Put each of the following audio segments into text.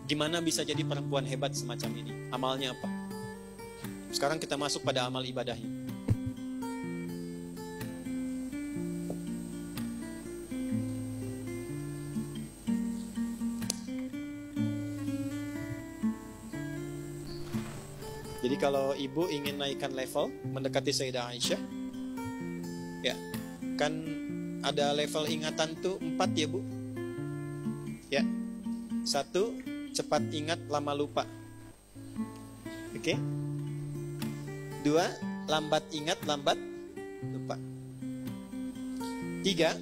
Gimana bisa jadi perempuan hebat semacam ini? Amalnya apa? Sekarang kita masuk pada amal ibadahnya. Jadi kalau ibu ingin naikkan level, mendekati Sayyidah Aisyah, ya, kan ada level ingatan tuh 4 ya bu. Ya, 1, cepat ingat, lama lupa. Oke. 2, lambat ingat, lambat lupa. 3,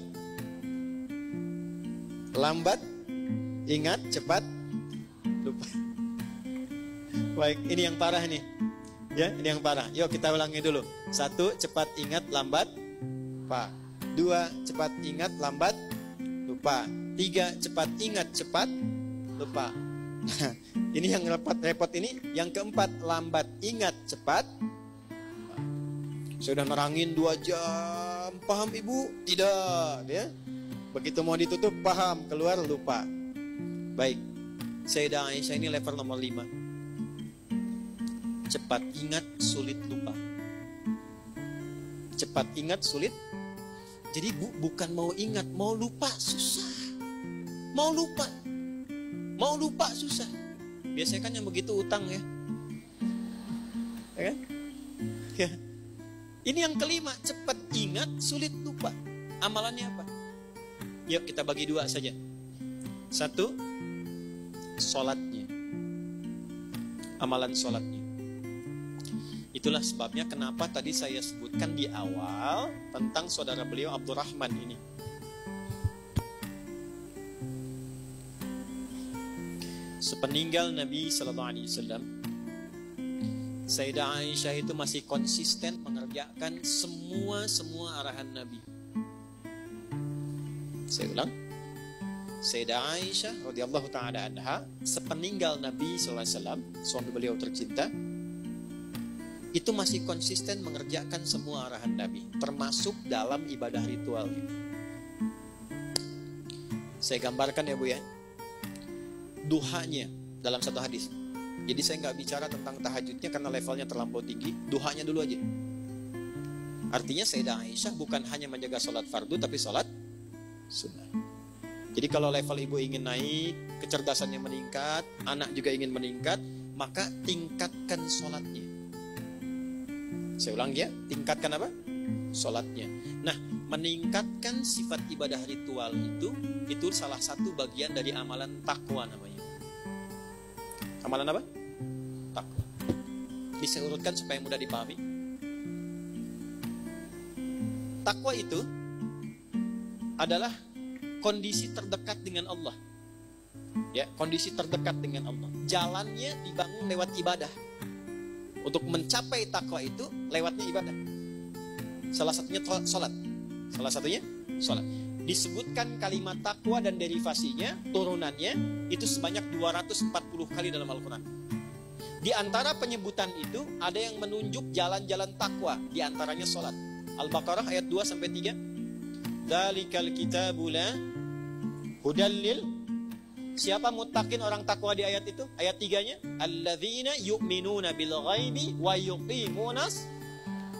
lambat ingat, cepat lupa. Baik, ini yang parah nih. Ya, ini yang parah. Yuk kita ulangi dulu. 1, cepat ingat, lambat lupa. 2, cepat ingat, lambat lupa. 3, cepat ingat, cepat lupa. Nah, ini yang repot ini. Yang keempat, lambat ingat, cepat lupa. Saya udah nerangin 2 jam. Paham ibu? Tidak, ya. Begitu mau ditutup, paham, keluar lupa. Baik, Sayyidah Aisyah ini level nomor 5. Cepat ingat, sulit lupa. Cepat ingat, sulit. Jadi bukan mau ingat, mau lupa susah. Mau lupa susah. Biasanya kan yang begitu utang ya. Ya kan? Ya. Ini yang kelima, cepat ingat, sulit lupa. Amalannya apa? Yuk kita bagi 2 saja. 1, sholatnya. Amalan sholatnya. Itulah sebabnya kenapa tadi saya sebutkan di awal tentang saudara beliau Abdurrahman ini. Sepeninggal Nabi SAW, Sayyidah Aisyah itu masih konsisten mengerjakan semua arahan Nabi. Saya ulang, Sayyidah Aisyah radhiyallahu ta'ala anha, sepeninggal Nabi SAW, suami beliau tercinta, itu masih konsisten mengerjakan semua arahan Nabi, termasuk dalam ibadah ritual. Saya gambarkan ya bu ya, duhanya dalam satu hadis. Jadi saya nggak bicara tentang tahajudnya karena levelnya terlampau tinggi. Duhanya dulu aja. Artinya Sayyidah Aisyah bukan hanya menjaga sholat fardu, tapi sholat sunnah. Jadi kalau level ibu ingin naik, kecerdasannya meningkat, anak juga ingin meningkat, maka tingkatkan sholatnya. Saya ulang ya, tingkatkan apa? Sholatnya. Nah, meningkatkan sifat ibadah ritual itu salah satu bagian dari amalan takwa namanya. Amalan apa? Takwa. Ini saya urutkan supaya mudah dipahami. Takwa itu adalah kondisi terdekat dengan Allah. Ya, kondisi terdekat dengan Allah. Jalannya dibangun lewat ibadah. Untuk mencapai takwa itu lewatnya ibadah. Salah satunya sholat. Salah satunya sholat. Disebutkan kalimat takwa dan derivasinya, turunannya itu sebanyak 240 kali dalam Al-Quran. Di antara penyebutan itu ada yang menunjuk jalan-jalan takwa. Di antaranya sholat. Al-Baqarah ayat 2-3. Dzalikal kitabu la hudal lil. Siapa muttaqin orang takwa di ayat itu? Ayat 3-nya, alladzina yu'minuna bil ghaibi wa yuqimunas.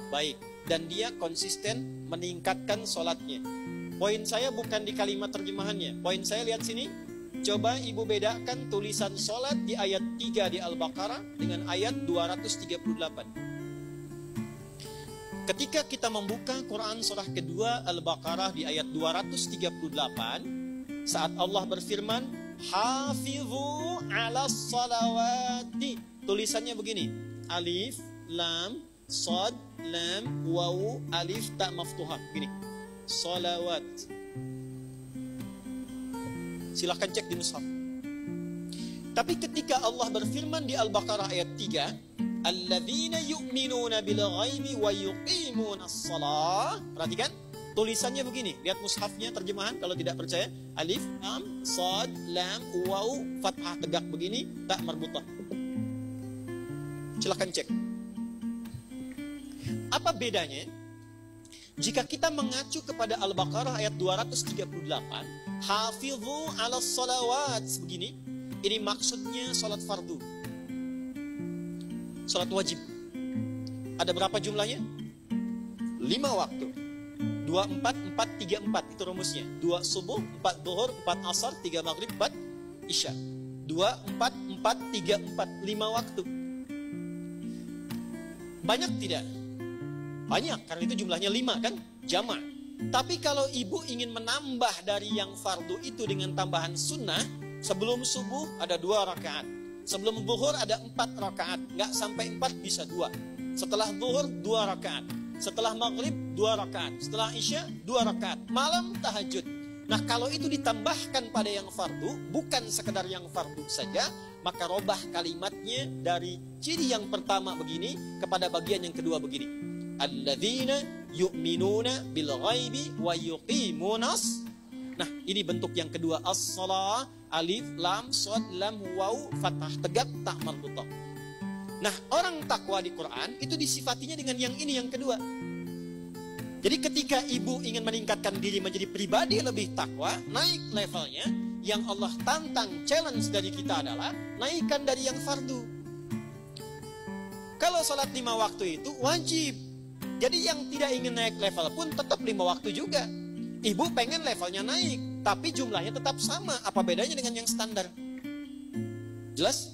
Baik, dan dia konsisten meningkatkan sholatnya. Poin saya bukan di kalimat terjemahannya. Poin saya lihat sini. Coba ibu bedakan tulisan sholat di ayat 3 di Al-Baqarah dengan ayat 234. Ketika kita membuka Quran surah kedua Al-Baqarah di ayat 238, saat Allah berfirman, Hafizu ala salawati. Tulisannya begini, alif, lam, sad, lam, wawu, alif, ta maftuhah. Begini, salawat. Silahkan cek di mushaf. Tapi ketika Allah berfirman di Al-Baqarah ayat 3, alladzina yu'minuna bil ghaibi wa yuqimunas shalah. Perhatikan, tulisannya begini. Lihat mushafnya terjemahan kalau tidak percaya. Alif, lam, sad, lam, waw, fathah tegak begini, tak marbutah. Silahkan cek. Apa bedanya? Jika kita mengacu kepada Al-Baqarah ayat 238, hafizu ala salawat begini, Ini maksudnya sholat fardu, sholat wajib. Ada berapa jumlahnya? 5 waktu. 2, 4, 4, 3, 4. Itu rumusnya. 2 subuh, 4 duhur, 4 asar, 3 maghrib, 4 isya. 2, 4, 4, 3, 4. 5 waktu. Banyak tidak? Banyak, karena itu jumlahnya 5 kan? Jama'. Tapi kalau ibu ingin menambah dari yang fardu itu dengan tambahan sunnah, sebelum subuh ada 2 rakaat. Sebelum zuhur ada 4 rakaat. Nggak sampai 4 bisa 2. Setelah zuhur 2 rakaat. Setelah maghrib 2 rakaat. Setelah isya 2 rakaat. Malam tahajud. Nah kalau itu ditambahkan pada yang fardu, bukan sekedar yang fardu saja, maka robah kalimatnya dari ciri yang pertama begini kepada bagian yang kedua begini. Alladzina yu'minuna bil ghaibi wa yuqimunas. Nah ini bentuk yang kedua. As-salah, alif, lam, shad, lam, waw, fathah, tegak, tak marbutah. Nah orang takwa di Quran itu disifatinya dengan yang ini, yang kedua. Jadi ketika ibu ingin meningkatkan diri menjadi pribadi lebih takwa, naik levelnya, yang Allah tantang, challenge dari kita adalah naikkan dari yang fardu. Kalau sholat 5 waktu itu wajib. Jadi yang tidak ingin naik level pun tetap 5 waktu juga. Ibu pengen levelnya naik, tapi jumlahnya tetap sama. Apa bedanya dengan yang standar? Jelas?